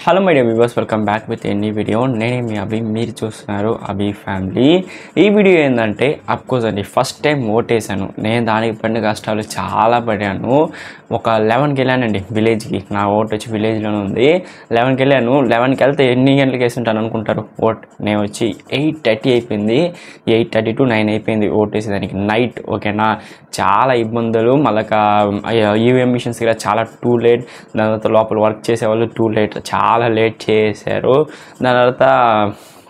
Hello my dear viewers, welcome back with any video. నేనే మీ అభి, మీరు చూస్తున్నారు అభి ఫ్యామిలీ. ఈ వీడియో ఏంటంటే అఫ్కోర్స్ అండి, ఫస్ట్ టైం ఓటేసాను. నేను దానికి పడిన కష్టాలు చాలా పడాను. ఒక 11కి వెళ్ళానండి విలేజ్కి. నా ఓటు వచ్చి విలేజ్లోనే ఉంది. 11కి వెళ్ళాను. 11కి వెళ్తే ఎన్ని గంటలకు వేసుంటాను అనుకుంటారు ఓట్? నేను వచ్చి 8:30 అయిపోయింది. 8:30 to 9 అయిపోయింది ఓట్ వేసేదానికి నైట్. ఓకేనా, చాలా ఇబ్బందులు. మళ్ళీ ఈవీఎం మిషన్స్ కూడా చాలా టూ లేట్. దాని తర్వాత లోపల వర్క్ చేసేవాళ్ళు టూ లేట్, చాలా లేట్ చేశారు. దాని తర్వాత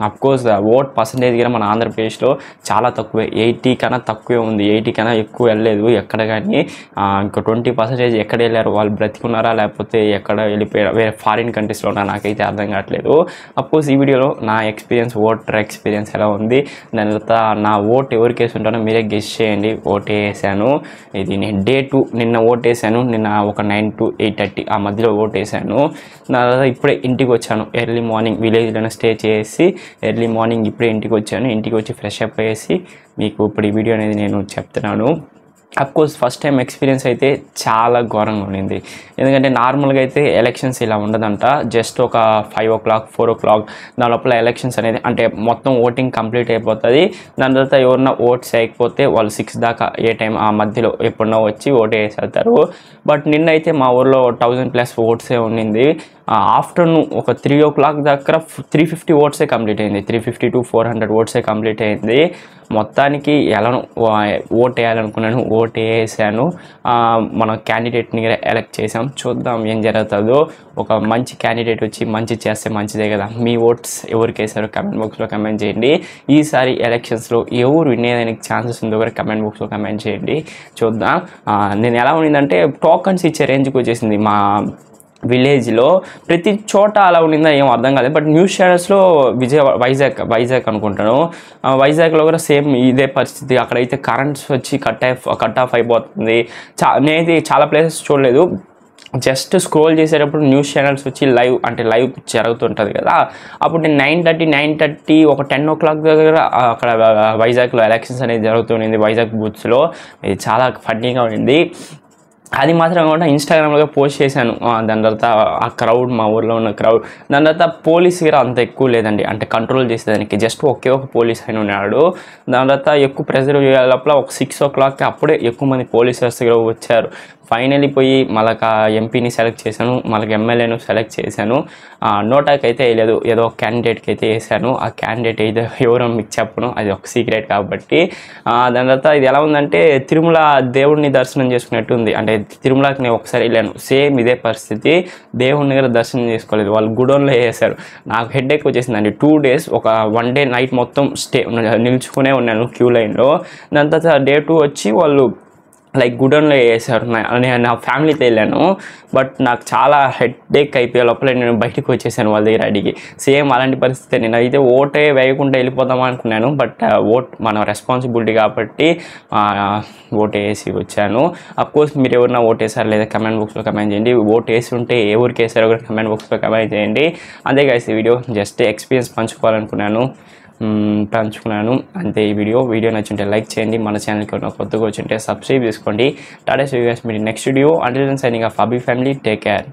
అఫ్కోర్స్ ఓట్ పర్సంటేజ్ కూడా మన ఆంధ్రప్రదేశ్లో చాలా తక్కువే. 80 కన్నా తక్కువే ఉంది. 80 కన్నా ఎక్కువ వెళ్ళలేదు ఎక్కడ. కానీ ఇంకా 20% ఎక్కడ వెళ్ళారు? వాళ్ళు బ్రతికున్నారా లేకపోతే ఎక్కడ వెళ్ళిపోయారు? వేరే ఫారిన్ కంట్రీస్లో ఉన్నా నాకైతే అర్థం కావట్లేదు. అఫ్కోర్స్ ఈ వీడియోలో నా ఎక్స్పీరియన్స్, ఓటర్ ఎక్స్పీరియన్స్ ఎలా ఉంది, దాని తర్వాత నా ఓట్ ఎవరికి వేసి ఉంటానో మీరే గెస్ చేయండి. ఓట్ వేసాను. ఇది నేను డే 2 నిన్న ఓట్ వేసాను. నిన్న ఒక 9 to 8:30 ఆ మధ్యలో ఓట్ వేసాను. దాని తర్వాత ఇప్పుడే ఇంటికి వచ్చాను. ఎర్లీ మార్నింగ్ విలేజ్లోనే స్టే చేసి ఎర్లీ మార్నింగ్ ఇప్పుడే ఇంటికి వచ్చాను. ఇంటికి వచ్చి ఫ్రెష్ అప్ అయ్యేసి మీకు ఇప్పుడు ఈ వీడియో అనేది నేను చెప్తున్నాను. అఫ్కోర్స్ ఫస్ట్ టైం ఎక్స్పీరియన్స్ అయితే చాలా ఘోరంగా ఉండింది. ఎందుకంటే నార్మల్గా అయితే ఎలక్షన్స్ ఇలా ఉండదంట. జస్ట్ ఒక 5 o'clock 4 o'clock దాని లోపల ఎలక్షన్స్ అనేది, అంటే మొత్తం ఓటింగ్ కంప్లీట్ అయిపోతుంది. దాని తర్వాత ఎవరన్నా ఓట్స్ వేయకపోతే వాళ్ళు 6 దాకా ఏ టైం ఆ మధ్యలో ఎప్పుడన్నా వచ్చి ఓటు వేసి వెళ్తారు. బట్ నిన్నైతే మా ఊర్లో 1000+ ఓట్సే ఉండింది. ఆఫ్టర్నూన్ ఒక 3 o'clock దగ్గర 350 ఓట్సే కంప్లీట్ అయింది. 350 to 400 ఓట్సే కంప్లీట్ అయింది. మొత్తానికి ఎలా ఓట్ వేయాలనుకున్నాను, ఓట్ వేసాను. మన క్యాండిడేట్ని ఎలక్ట్ చేసాం. చూద్దాం ఏం జరుగుతుందో. ఒక మంచి క్యాండిడేట్ వచ్చి మంచి చేస్తే మంచిదే కదా. మీ ఓట్స్ ఎవరికి వేసారో కమెంట్ బాక్స్లో కమెంట్ చేయండి. ఈసారి ఎలక్షన్స్లో ఎవరు వినేదానికి ఛాన్సెస్ ఉందో కూడా కమెంట్ బాక్స్లో కమెంట్ చేయండి. చూద్దాం. నేను ఎలా ఉండిందంటే టోకన్స్ ఇచ్చే రేంజ్కి వచ్చేసింది. మా విలేజ్లో ప్రతి చోట అలా ఉండిందా ఏం అర్థం కాలేదు. బట్ న్యూస్ ఛానల్స్లో వైజాగ్ అనుకుంటాను, వైజాగ్లో కూడా సేమ్ ఇదే పరిస్థితి. అక్కడైతే కరెంట్స్ వచ్చి కట్ ఆఫ్ అయిపోతుంది. నేనైతే చాలా ప్లేసెస్ చూడలేదు. జస్ట్ స్క్రోల్ చేసేటప్పుడు న్యూస్ ఛానల్స్ వచ్చి లైవ్ జరుగుతుంటుంది కదా. అప్పుడు నేను 9:30 ఒక 10 o'clock దగ్గర అక్కడ వైజాగ్లో ఎలక్షన్స్ అనేది జరుగుతుంది. వైజాగ్ బూత్స్లో ఇది చాలా ఫన్నీగా ఉండింది. అది మాత్రం కాకుండా ఇన్స్టాగ్రామ్లో పోస్ట్ చేశాను. దాని తర్వాత ఆ క్రౌడ్, మా ఊర్లో ఉన్న క్రౌడ్, దాని తర్వాత పోలీస్ కూడా అంత ఎక్కువ లేదండి. అంటే కంట్రోల్ చేసేదానికి జస్ట్ ఒకే ఒక పోలీస్ ఆయన ఉన్నాడు. దాని తర్వాత ఎక్కువ ప్రెజర్ లోపల ఒక 6 o'clock అప్పుడే ఎక్కువ మంది పోలీసర్స్ కూడా వచ్చారు. ఫైనలీ పోయి మళ్ళీ ఎంపీని సెలెక్ట్ చేశాను, మళ్ళీ ఎమ్మెల్యేను సెలెక్ట్ చేశాను. నోటాకి అయితే వేయలేదు, ఏదో ఒక క్యాండిడేట్కి అయితే వేసాను. ఆ క్యాండిడేట్ అయితే ఎవరో మీకు చెప్పను, అది ఒక సీక్రెట్ కాబట్టి. దాని తర్వాత ఇది ఎలా ఉందంటే తిరుమల దేవుడిని దర్శనం చేసుకున్నట్టు ఉంది. అంటే తిరుమలకి నేను ఒకసారి వెళ్ళాను, సేమ్ ఇదే పరిస్థితి. దేవుడిని దగ్గర దర్శనం చేసుకోలేదు, వాళ్ళు గుడౌన్లో వేసారు. నాకు హెడేక్ వచ్చేసిందండి. 2 days ఒక 1 day నైట్ మొత్తం నిల్చుకునే ఉన్నాను క్యూ లైన్లో. దాని తర్వాత డే 2 వచ్చి వాళ్ళు గుడౌన్లో వేసారు. నేను నా ఫ్యామిలీతో వెళ్ళాను. బట్ నాకు చాలా హెడేక్ అయిపోయే లోపల నేను బయటకు వచ్చేసాను వాళ్ళ దగ్గర అడిగి. సేమ్ అలాంటి పరిస్థితి. నేను అయితే ఓటే వేయకుండా వెళ్ళిపోదాం అనుకున్నాను. బట్ ఓట్ మన రెస్పాన్సిబిలిటీ కాబట్టి ఓటు వేసి వచ్చాను. అఫ్కోర్స్ మీరు ఎవరైనా ఓటు వేసారు లేదా కమెంట్ బాక్స్లో కమెంట్ చేయండి. ఓటు వేసి ఉంటే ఎవరికి వేసారో కూడా కమెంట్ బాక్స్లో కమెంట్ చేయండి. అదే గైస్ ఈ వీడియో జస్ట్ ఎక్స్పీరియన్స్ పంచుకోవాలనుకున్నాను. అంతే. ఈ వీడియో నచ్చుంటే లైక్ చేయండి. మన ఛానల్కి ఉన్న కొత్తగా వచ్చింటే సబ్స్క్రైబ్ చేసుకోండి. టాటా సీ యు గైస్, మీ next video. Until then signing off Abhi family. Take care.